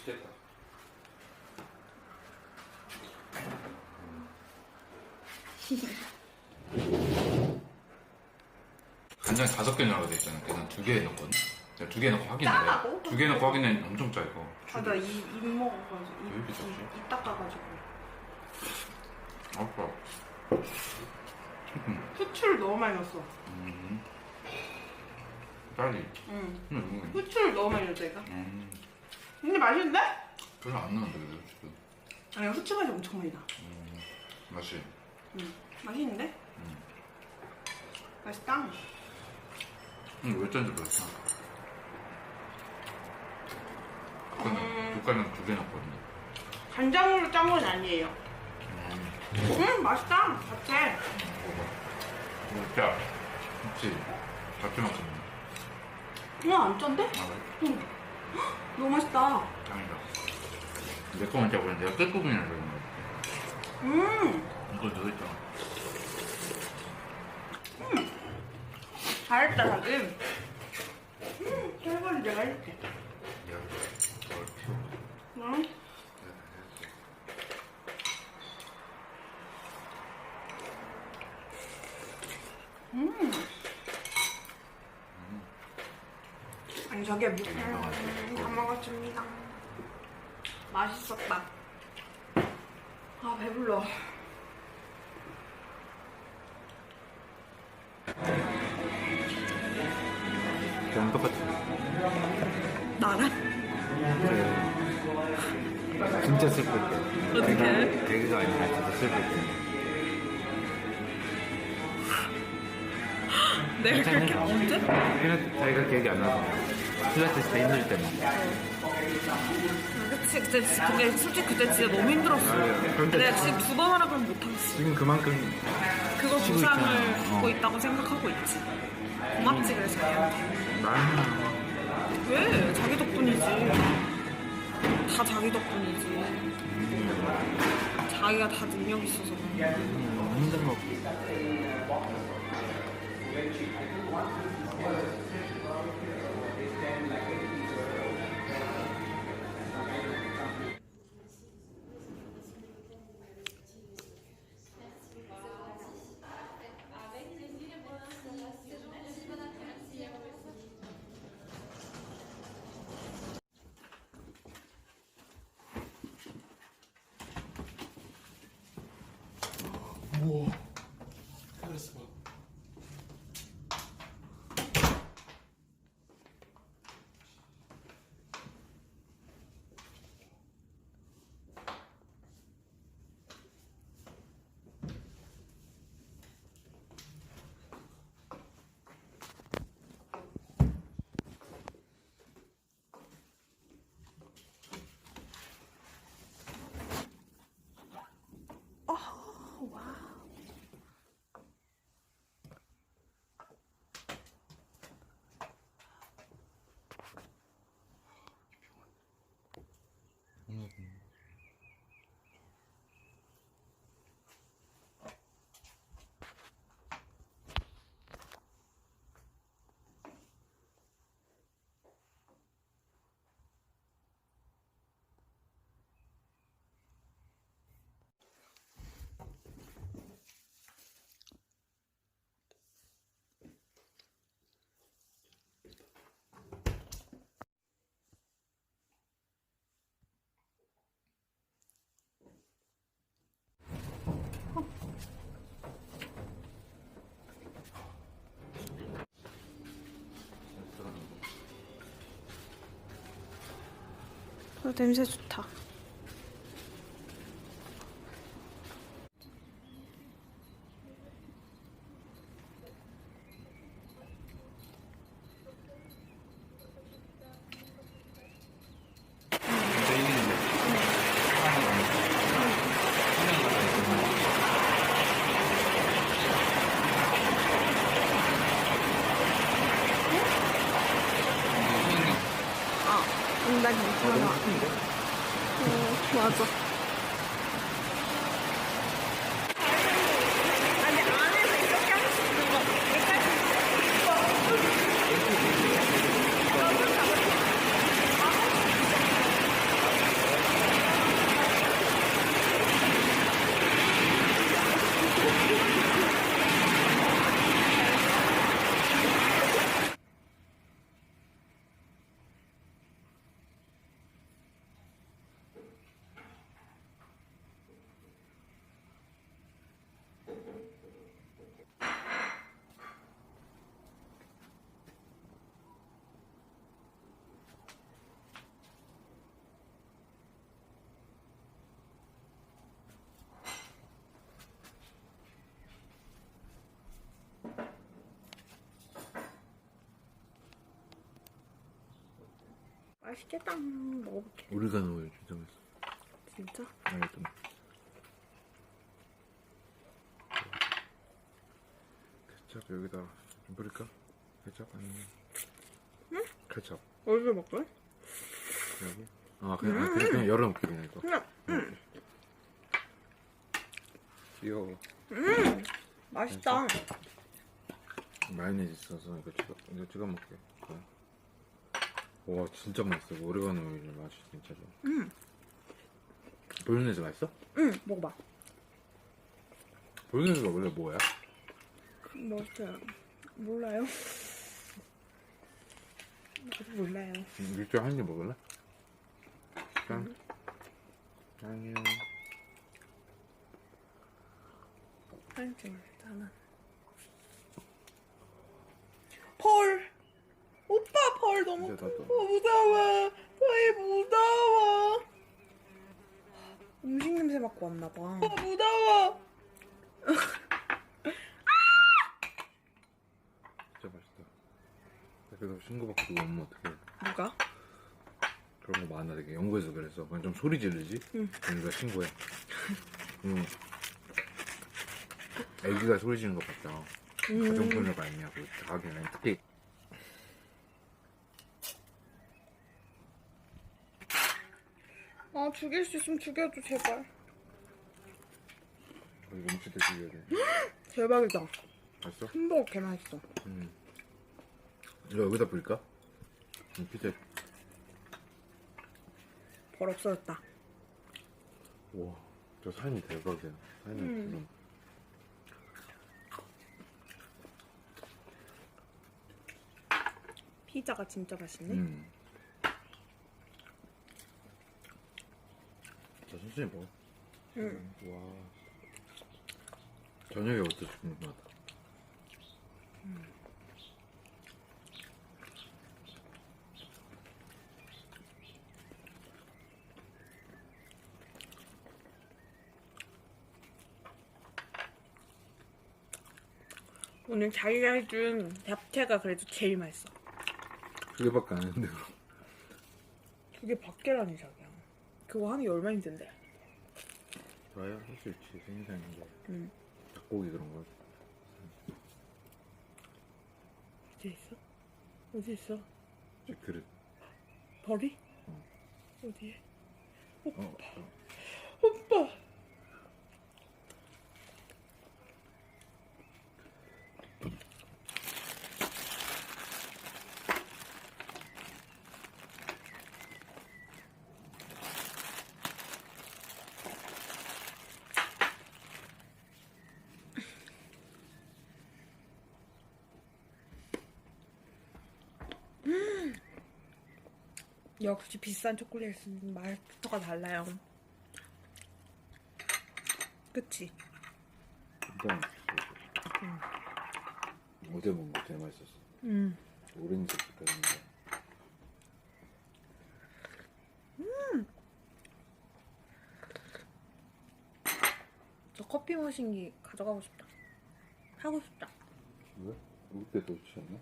맛있겠다. 간장 5개 넣으라고 돼 있잖아. 계산 2개 넣었거든. 내가 2개 넣고 확인해. 짜다고? 2개 넣고 확인해. 엄청 짜 이거. 아, 나 입 먹어가지고. 왜 이렇게 작지? 입 닦아가지고. 아빠. 후추를 너무 많이 넣었어. 빨리. 응. 후추를 너무 많이 넣었다, 이거. 근데 맛있는데? 별로 안 나는데 그래도 지금. 아니, 후추 맛이 엄청 많이 나. 맛이. 맛있는데? 맛있다. 왜 짠지 모르겠어. 국간장 2개 넣었거든요. 간장으로 짠 건 아니에요. 맛있다. 잡채. 짜. 그치. 잡채 맛있네. 그냥 안 짠데? 아, 그래? 응. 너무 맛있다. 짱이다. 내 거만 짜고 내가 끝부분이라 그러는 거야. 이거 넣었잖아. 잘했다, 자기. 설거지 내가 해줄게. 내가 뭘 피워. 응? 아니, 저게 무슨. 다 먹었습니다. 맛있었다. 아, 배불러. 그냥 똑같아. 나랑? 진짜 슬플 때. 어떡해? 계기가 아니라 진짜 슬플 때. 내가 그렇게 언제? 그냥 자기가 기억이 안 나서. 필라테스 때 힘들 때만. 그치, 근데 솔직히 그때 진짜 너무 힘들었어. 그런데 내가 지금 2번 하라 그러면 못하겠어. 지금 그만큼 그거 쉬고 보상을 있잖아. 받고 있다고 생각하고 있지. 고맙지, 그래서 자기한테. 많아. 왜? 자기 덕분이지. 다 자기 덕분이지. 자기가 다 능력 있어서. 너무 힘든 거. 우와. 잘했어. 냄새 좋다. 괜찮아. 너무 큰데? 맞아. 아니, 안에서 이렇게 할 수 있는 거. 이렇게 할 수 맛있겠다. 먹어볼게. 오리가노 오일 진짜 맛있어. 진짜? 알겠다. 케첩 여기다 좀 뿌릴까? 케첩 아니면? 응? 케첩 어디서 먹게? 여기? 그냥 열어놓게 그냥 이거. 그냥, 귀여워. 맛있다. 마요네즈 있어서 이거 찍어 먹게. 와 진짜 맛있어. 오리가노 오일 맛이 진짜 좋아. 보요네즈 맛있어? 응, 먹어봐. 보요네즈가 원래 뭐야? 맛있어요. 몰라요. 나도 몰라요. 일주일에 한 입 먹을래? 짠. 짠이요. 한입 맛있잖아. 펄! 오빠 펄 너무 진짜 나도. 무서워. 저희 무서워. 음식 냄새 맡고 왔나봐. 무서워. 진짜 맛있다. 그래서 신고받고 누가 오면 어떡해. 누가? 그런 거 많아. 되게 연구해서 그랬어. 그냥 좀 소리 지르지? 응. 그러니까 신고해. 응. 애기가 소리 지르는 거 봤다. 가정폭력 아니냐고. 하긴 특히 아, 죽일 수 있으면 죽여줘, 제발. 거의 몸치대 죽여야 돼. 대박이다. 맛있어? 햄버거 개 맛있어. 이거 여기다 뿌릴까? 피자. 벌 없어졌다. 와, 저 사장님 대박이야. 사장님 피자가 진짜 맛있네. 자, 천천히 먹어. 응. 와. 저녁에 어떨지 궁금하다. 오늘 자기가 해준 잡채가 그래도 제일 맛있어. 그게밖에 안 했는데. 그게 밖에라니, 자기야. 그거 하는 게 얼마 힘든데. 좋아요? 할 수 있지. 생일상인데. 응. 닭고기 그런 거. 어디 있어? 어디 있어? 저 그릇. 벌이? 응. 어디에? 어. 오빠! 역시 비싼 초콜릿은 맛부터가 달라요. 그치? 일단 어제 먹은 거 제일 맛있었어. 오렌지 색깔인데. 저 커피 머신기 가져가고 싶다. 하고 싶다. 왜? 그때 더 좋지 않나?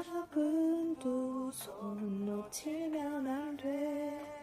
작은 두 손 놓치면 안 돼.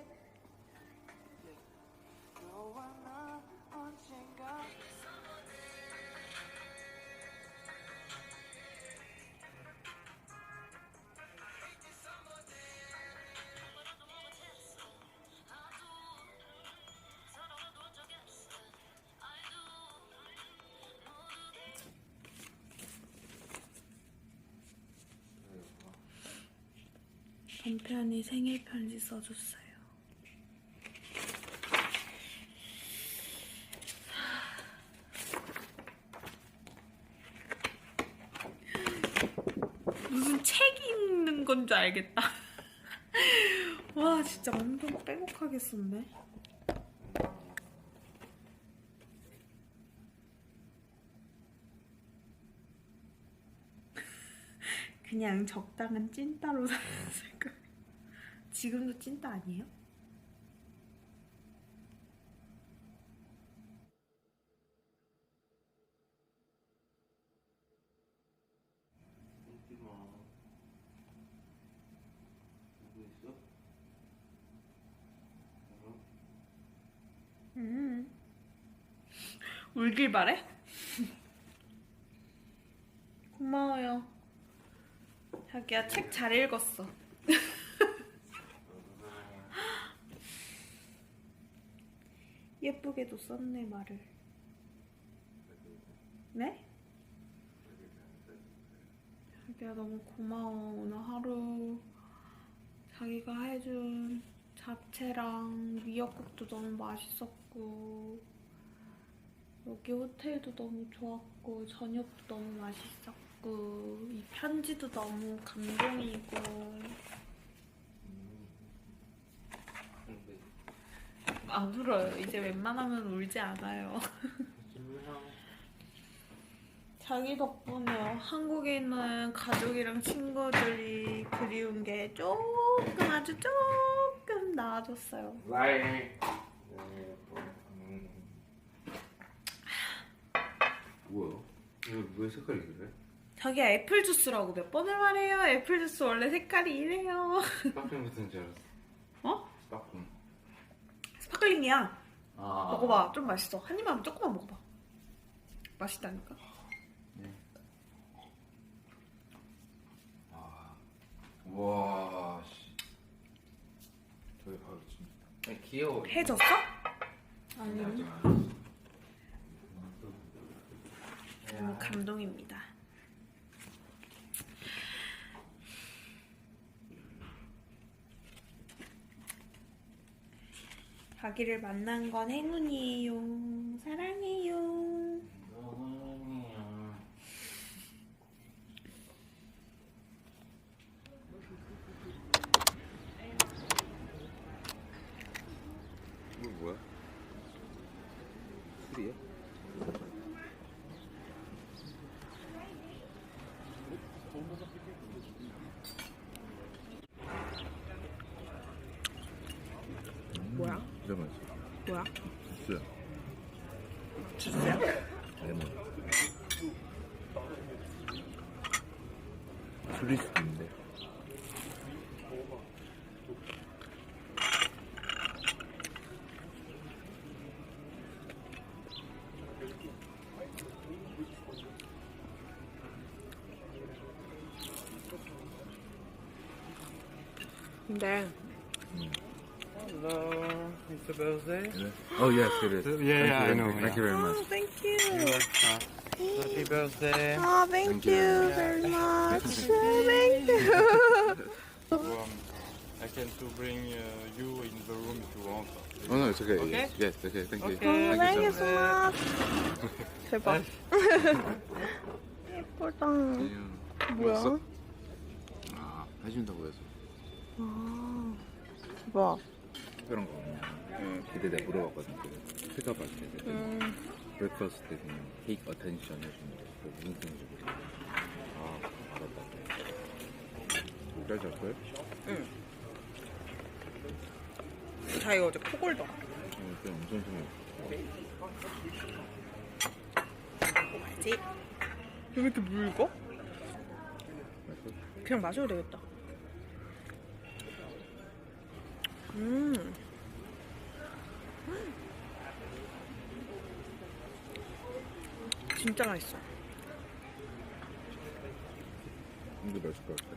남편이 생일 편지 써줬어요. 무슨 책 읽는 건 줄 알겠다. 와 진짜 완전 빼곡하게 썼네. 그냥 적당한 찐따로 살았을 거예요. 지금도 찐따 아니에요? 웃지 마. 누구 있어? 울길 바래? 고마워요. 자기야 책 잘 읽었어. 예쁘게도 썼네 말을. 네? 자기야 너무 고마워. 오늘 하루 자기가 해준 잡채랑 미역국도 너무 맛있었고 여기 호텔도 너무 좋았고 저녁도 너무 맛있었고 이 편지도 너무 감동이고 안 울어요. 이제 웬만하면 울지 않아요. 자기 덕분에 한국에 있는 가족이랑 친구들이 그리운 게 조금 아주 조금 나아졌어요. 뭐야? 이거 왜 색깔이 그래? 자기야 애플 주스라고 몇 번을 말해요. 애플 주스 원래 색깔이 이래요. 스파클링 같은 줄 알았어. 어? 스파클링. 스파클링이야. 아. 먹어봐. 좀 맛있어. 한 입만 조금만 먹어봐. 맛있다니까. 네. 와, 씨. 저기 봐요, 진짜. 아니, 귀여워. 해졌어? 아니. 너무 감동입니다. 자기를 만난 건 행운이에요. 사랑해요. 이거 뭐야? 술이야? 뭐야? 진짜 맛있어. 뭐야? 주스야. 주스야? 레몬. 술일 수도 있는데. 근데 Hello, it's a birthday. Oh yes, it is. Yeah, I know. Thank you very much. thank you. Happy birthday. Oh, thank you very much. Thank you. I can to bring you in the room if you want. Oh no, it's okay. Okay? Yes, okay. Thank you. Okay. Thank you so so much. 대박. 예쁘다. 뭐야? 아, 해준다고 해서 아, 대박. 특별한 거 없냐? 그때 내가 물어봤거든. 픽업 할 때. 브레이크퍼스트 때 그냥 테이크 어텐션 해주는 거. 무슨 뜻인지 모르겠어. 아, 알았다. 잘 잤어요? 응. 자기 어제 코 골더라. 그때 엄청 심해. 먹어야지. 왜 이렇게 묽어? 그냥 마셔도 되겠다. 진짜 맛있어. 이게 맛있을 것 같아.